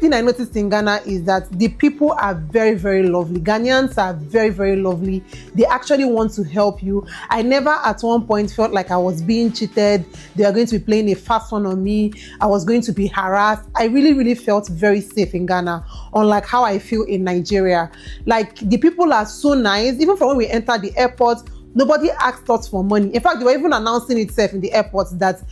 fifth thing I noticed in Ghana is that the people are very, very lovely. Ghanaians are very, very lovely. They actually want to help you. I never at one point felt like I was being cheated. They are going to be playing a fast one on me. I was going to be harassed. I really, really felt very safe in Ghana, unlike how I feel in Nigeria. Like, the people are so nice. Even from when we entered the airport, nobody asked us for money. In fact, they were even announcing itself in the airport that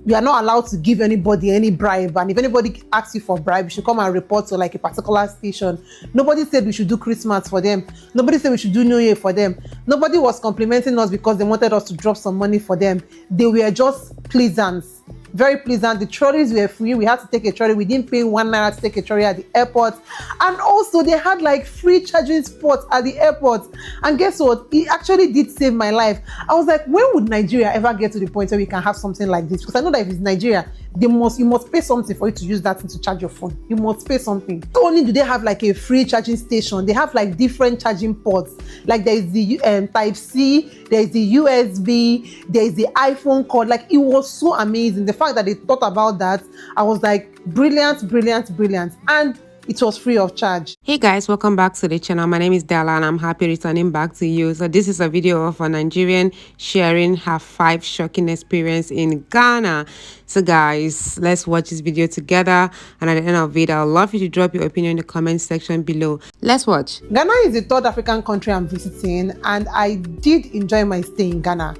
we are not allowed to give anybody any bribe, and if anybody asks you for bribe, you should come and report to like a particular station. Nobody said we should do Christmas for them. Nobody said we should do New Year for them. Nobody was complimenting us because they wanted us to drop some money for them. They were just pleasant, very pleasant. The trolleys were free. We had to take a trolley. We didn't pay 1 naira to take a trolley at the airport. And also they had like free charging spots at the airport. And guess what? It actually did save my life. I was like, when would Nigeria ever get to the point where we can have something like this? Because I know that if it's Nigeria, you must pay something for you to use that thing to charge your phone. You must pay something. Not only do they have like a free charging station, they have like different charging ports. Like there is the Type C, there is the USB, there is the iPhone cord. Like, it was so amazing. The fact that they thought about that, I was like, brilliant, brilliant, brilliant. And it was free of charge. Hey guys, welcome back to the channel. My name is Della and I'm happy returning back to you. So this is a video of a Nigerian sharing her 5 shocking experience in Ghana. So guys, let's watch this video together, and at the end of it, I'd love you to drop your opinion in the comment section below. Let's watch. Ghana is the 3rd African country I'm visiting, and I did enjoy my stay in Ghana.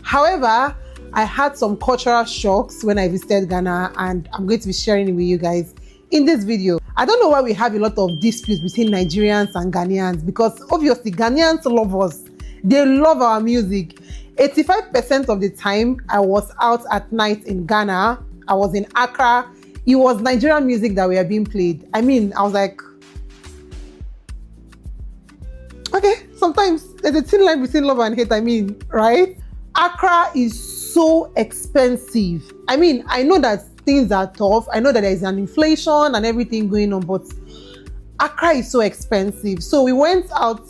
However, I had some cultural shocks when I visited Ghana, and I'm going to be sharing it with you guys in this video. I don't know why we have a lot of disputes between Nigerians and Ghanaians, because obviously Ghanaians love us. They love our music. 85% of the time I was out at night in Ghana, I was in Accra, it was Nigerian music that were being played. I mean, I was like, okay, sometimes there's a thin line between love and hate, I mean, right? Accra is so expensive. I mean, I know that things are tough. I know that there is an inflation and everything going on, but Accra is so expensive. So we went out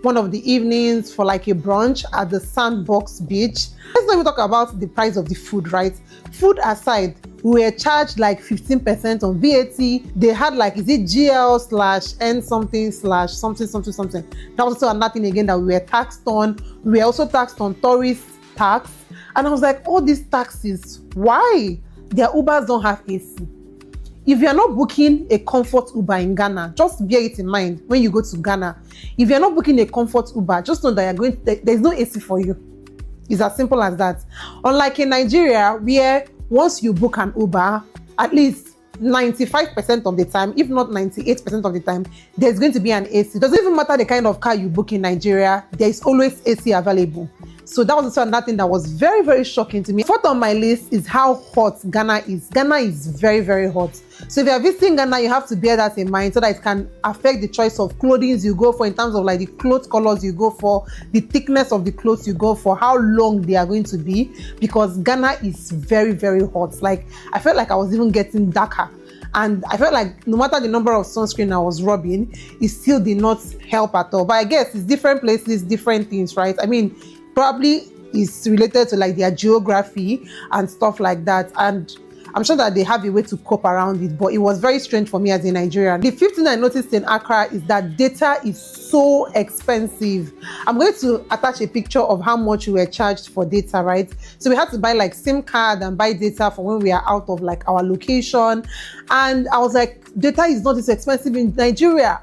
one of the evenings for like a brunch at the Sandbox Beach. Let's not even talk about the price of the food, right? Food aside, we were charged like 15% on VAT. They had like, is it GL/N something slash something something something. That was also another thing again that we were taxed on. We were also taxed on tourist tax. And I was like, all these taxes, why? Their Ubers don't have AC. If you're not booking a comfort Uber in Ghana, just bear it in mind when you go to Ghana. If you're not booking a comfort Uber, just know that there's no AC for you. It's as simple as that. Unlike in Nigeria, where once you book an Uber, at least 95% of the time, if not 98% of the time, there's going to be an AC. It doesn't even matter the kind of car you book in Nigeria, there's always AC available. So that was also another thing that was very, very shocking to me. 4th on my list is how hot Ghana is. Ghana is very, very hot. So if you're visiting Ghana, you have to bear that in mind so that it can affect the choice of clothing you go for, in terms of like the clothes colors you go for, the thickness of the clothes you go for, how long they are going to be, because Ghana is very, very hot. Like, I felt like I was even getting darker. And I felt like no matter the number of sunscreen I was rubbing, it still did not help at all. But I guess it's different places, different things, right? I mean, probably is related to like their geography and stuff like that, and I'm sure that they have a way to cope around it, but it was very strange for me as a Nigerian. The 5th thing I noticed in Accra is that data is so expensive. I'm going to attach a picture of how much we were charged for data, right? So we had to buy like SIM card and buy data for when we are out of like our location, and I was like, data is not this expensive in Nigeria.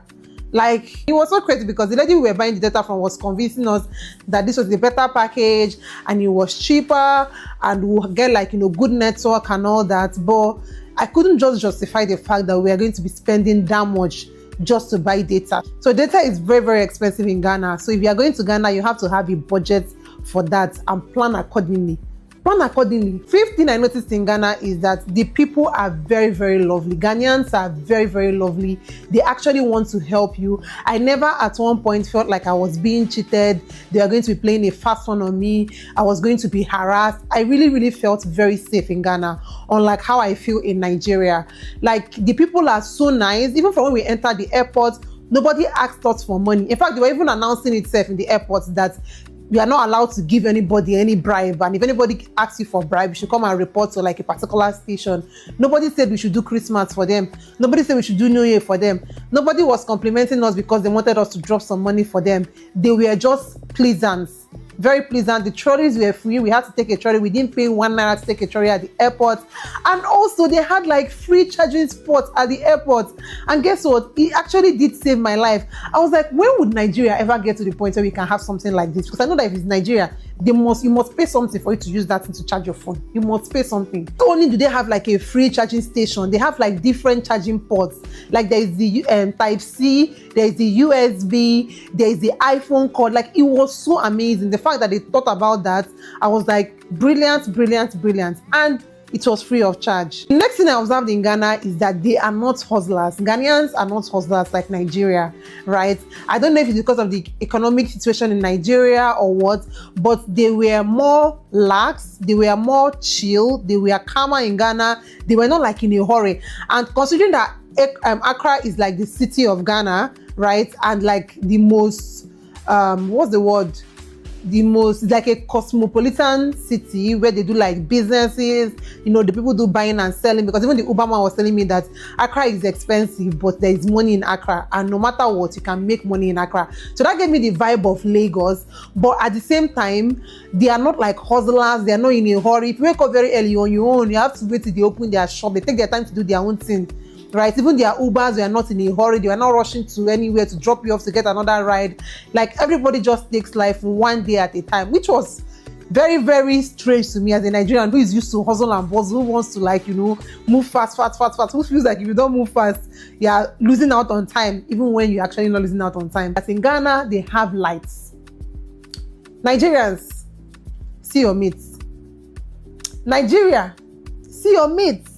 Like, it was so crazy because the lady we were buying the data from was convincing us that this was the better package and it was cheaper and we'll get like, you know, good network and all that. But I couldn't just justify the fact that we are going to be spending that much just to buy data. So data is very, very expensive in Ghana. So if you are going to Ghana, you have to have a budget for that and plan accordingly. Plan accordingly. 5th thing I noticed in Ghana is that the people are very, very lovely. Ghanaians are very, very lovely. They actually want to help you. I never at one point felt like I was being cheated. They are going to be playing a fast one on me. I was going to be harassed. I really, really felt very safe in Ghana, unlike how I feel in Nigeria. Like, the people are so nice. Even from when we entered the airport, nobody asked us for money. In fact, they were even announcing itself in the airport that we are not allowed to give anybody any bribe, and if anybody asks you for bribe, you should come and report to like a particular station. Nobody said we should do Christmas for them. Nobody said we should do New Year for them. Nobody was complimenting us because they wanted us to drop some money for them. They were just pleasant, very pleasant. The trolleys were free. We had to take a trolley. We didn't pay 1 naira to take a trolley at the airport. And also they had like free charging spots at the airport. And guess what? It actually did save my life. I was like, when would Nigeria ever get to the point where we can have something like this? Because I know that if it's Nigeria, you must pay something for you to use that thing to charge your phone. You must pay something. Not only do they have like a free charging station, they have like different charging ports. Like there is the Type C, there is the USB, there is the iPhone cord. Like it was so amazing. The fact that they thought about that, I was like, brilliant, brilliant, brilliant. And it was free of charge. The next thing I observed in Ghana is that they are not hustlers. Ghanaians are not hustlers like Nigeria, right? I don't know if it's because of the economic situation in Nigeria or what, but they were more lax, they were more chill, they were calmer in Ghana, they were not like in a hurry. And considering that Accra is like the city of Ghana, right? And like the most, what's the word? Like a cosmopolitan city where they do like businesses, the people do buying and selling, because even the Uber man was telling me that Accra is expensive, but there is money in Accra, and no matter what, you can make money in Accra. So that gave me the vibe of Lagos, but at the same time, they are not like hustlers, they are not in a hurry. If you wake up very early on your own, you have to wait till they open their shop, they take their time to do their own thing. Right, even their Ubers, they are not in a hurry, they are not rushing to anywhere to drop you off to get another ride. Like everybody just takes life one day at a time, which was very, very strange to me as a Nigerian who is used to hustle and bustle, who wants to move fast, who feels like if you don't move fast, you are losing out on time, even when you're actually not losing out on time. But in Ghana, they have lights. Nigerians, see your mates. Nigeria, see your mates.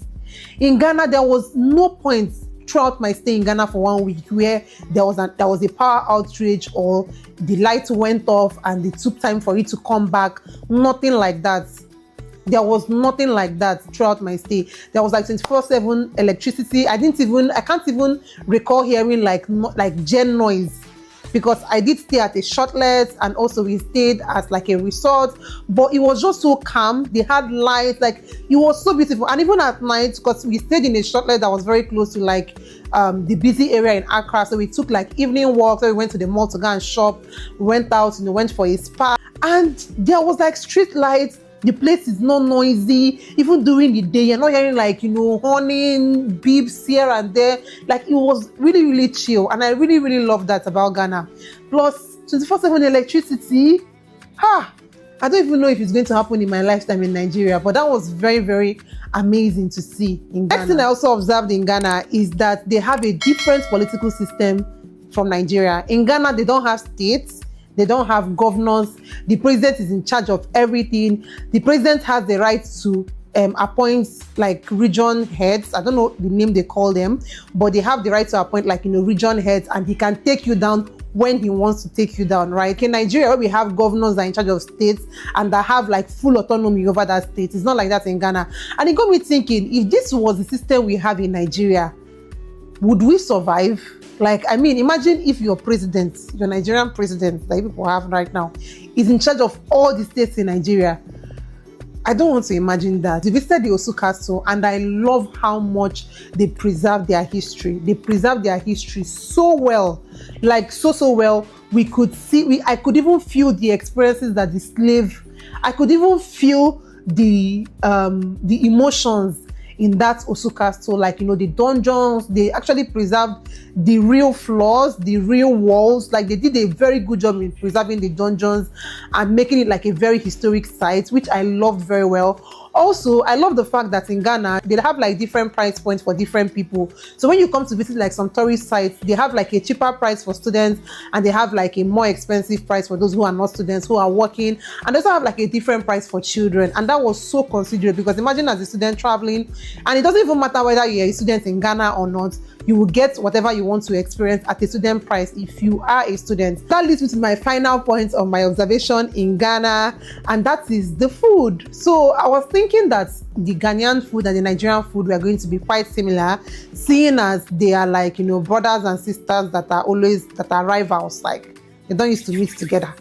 In Ghana, there was no point throughout my stay in Ghana for 1 week where there was a power outage or the light went off and it took time for it to come back. Nothing like that. There was nothing like that throughout my stay. There was like 24/7 electricity. I can't even recall hearing like gen noise, because I did stay at a shortlet and also we stayed at like a resort, but it was just so calm. They had lights, like it was so beautiful. And even at night, because we stayed in a shortlet that was very close to like the busy area in Accra, so we took like evening walks. So we went to the mall to go and shop. We went out, went for a spa, and there was like street lights. The place is not noisy. Even during the day, you're not hearing like, horning, beeps here and there. Like it was really, really chill. And I really, really love that about Ghana. Plus 24/7 electricity. I don't even know if it's going to happen in my lifetime in Nigeria, but that was very, very amazing to see in Ghana. Next thing I also observed in Ghana is that they have a different political system from Nigeria. In Ghana, they don't have states. They don't have governors. The president is in charge of everything. The president has the right to appoint like region heads. I don't know the name they call them, but they have the right to appoint like, region heads, and he can take you down when he wants to take you down, right? In Nigeria, where we have governors that are in charge of states and that have like full autonomy over that state, it's not like that in Ghana. And it got me thinking, if this was the system we have in Nigeria, would we survive? Like, I mean, imagine if your president, your Nigerian president that people have right now, is in charge of all the states in Nigeria. I don't want to imagine that. We visited the Osu Castle, and I love how much they preserve their history. They preserve their history so well, like so well. I could even feel the experiences that the slave. I could even feel the emotions in that Osu Castle, like, the dungeons. They actually preserved the real floors, the real walls. Like, they did a very good job in preserving the dungeons and making it like a very historic site, which I loved very well. Also, I love the fact that in Ghana, they have like different price points for different people. So when you come to visit like some tourist sites, they have like a cheaper price for students, and they have like a more expensive price for those who are not students, who are working. And they also have like a different price for children. And that was so considerate, because imagine as a student traveling, and it doesn't even matter whether you're a student in Ghana or not, you will get whatever you want to experience at a student price if you are a student. That leads me to my final point of my observation in Ghana, and that is the food. So I was thinking that the Ghanaian food and the Nigerian food were going to be quite similar, seeing as they are like, brothers and sisters that are rivals, like they don't used to mix together.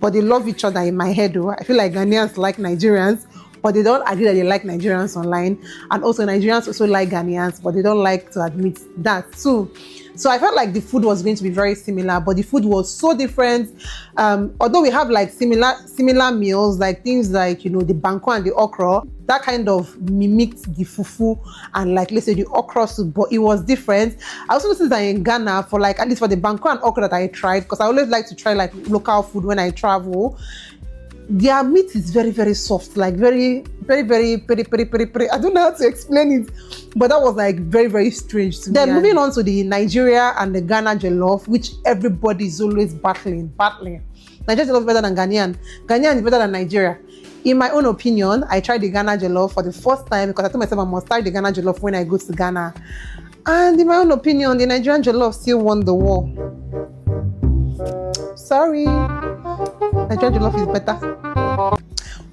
but they love each other in my head. Though I feel like Ghanaians like Nigerians, but they don't agree that they like Nigerians online. And also Nigerians also like Ghanaians, but they don't like to admit that too. So I felt like the food was going to be very similar, but the food was so different. Although we have like similar meals, like things like, you know, the banku and the okra, that kind of mimicked the fufu and like, let's say the okra soup, but it was different. I also noticed that in Ghana, for like, at least for the banku and okra that I tried, because I always like to try like local food when I travel, their meat is very, very soft, like very, very, very, I don't know how to explain it, but that was like very, very strange to me. Then moving on to the Nigeria and the Ghana jollof, which everybody is always battling. Nigeria jollof is better than Ghanaian. Ghanaian is better than Nigeria. In my own opinion, I tried the Ghana jollof for the first time because I told myself I must try the Ghana jollof when I go to Ghana. And in my own opinion, the Nigerian jollof still won the war. Sorry. Nigerian jollof is better.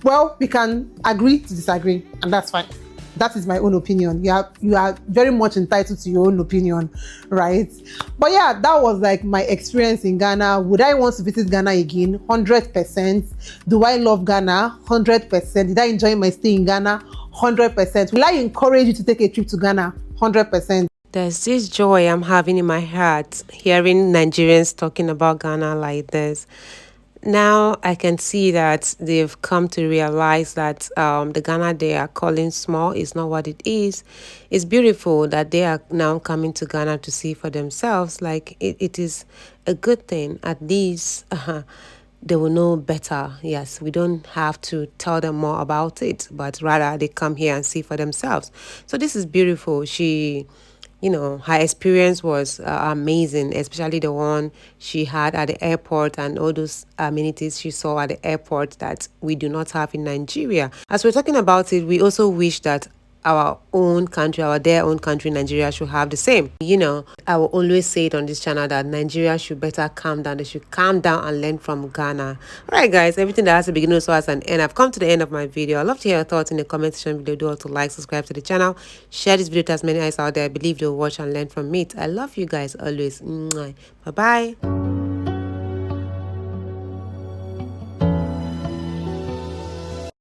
Well, we can agree to disagree, and that's fine. That is my own opinion. You are very much entitled to your own opinion, right? But yeah, that was like my experience in Ghana. Would I want to visit Ghana again? 100%. Do I love Ghana? 100%. Did I enjoy my stay in Ghana? 100%. Will I encourage you to take a trip to Ghana? 100%. There's this joy I'm having in my heart hearing Nigerians talking about Ghana like this. Now I can see that they've come to realize that the Ghana they are calling small is not what it is. It's beautiful that they are now coming to Ghana to see for themselves. Like it is a good thing. At least they will know better. Yes, we don't have to tell them more about it, but rather they come here and see for themselves. So this is beautiful. Her experience was amazing, especially the one she had at the airport and all those amenities she saw at the airport that we do not have in Nigeria. As we're talking about it, we also wish that their own country, Nigeria, should have the same. I will always say it on this channel that Nigeria should better calm down. They should calm down and learn from Ghana. All right, guys, everything that has a beginning also has an end. I've come to the end of my video. I'd love to hear your thoughts in the comment section below. Do also like, subscribe to the channel, share this video to as many eyes out there. I believe they'll watch and learn from it. I love you guys always. Bye-bye.